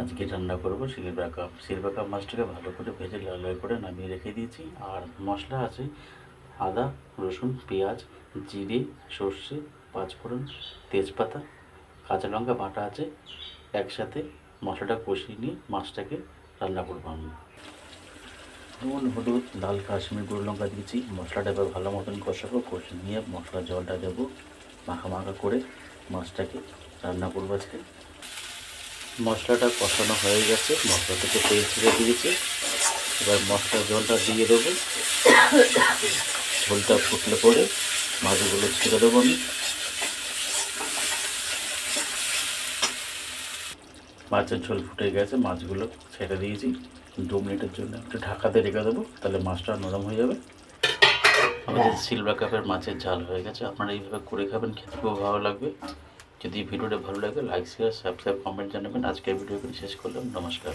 আজকে রান্না করবো সিলভার কাপ। সিলভার কাপ মাছটাকে ভালো করে ভেজে লাল লাল করে নামিয়ে রেখে দিয়েছি। আর মশলা আছে আদা, রসুন, পেঁয়াজ, জিরে, সর্ষে, পাঁচফোড়ন, তেজপাতা, কাঁচা লঙ্কা বাটা আছে। একসাথে মশলাটা কষিয়ে নিয়ে মাছটাকে রান্না করবো আমি। নুন, হলুদ, লাল কাশ্মীর গুঁড়ো লঙ্কা দিয়েছি। মশলাটা এবার ভালো মতন কষাবো, কষিয়ে নিয়ে মশলার জলটা দেবো, মাখা মাখা করে মাছটাকে রান্না করবো আজকে। মশলাটা কষানো হয়ে গেছে, মশলা থেকে তেল ছেড়ে দিয়েছে। এবার মশলার জলটা দিয়ে দেবো। ঝোলটা ফুটলে পরে মাছগুলো ছেড়ে দেবো আমি। মাছের ঝোল ফুটে গেছে, মাছগুলো ছেড়ে দিয়েছি। 2 মিনিটের জন্য একটু ঢাকাতে রেখে দেবো, তাহলে মাছটা নরম হয়ে যাবে। আমাদের সিলভার কাপের মাছের ঝাল হয়ে গেছে। আপনারা এইভাবে করে খাবেন, খেতে খুব ভালো লাগবে। যদি ভিডিওটা ভালো লাগে লাইক, শেয়ার, সাবস্ক্রাইব, কমেন্ট জানাবেন। আজকের ভিডিও শেষ করলাম। নমস্কার।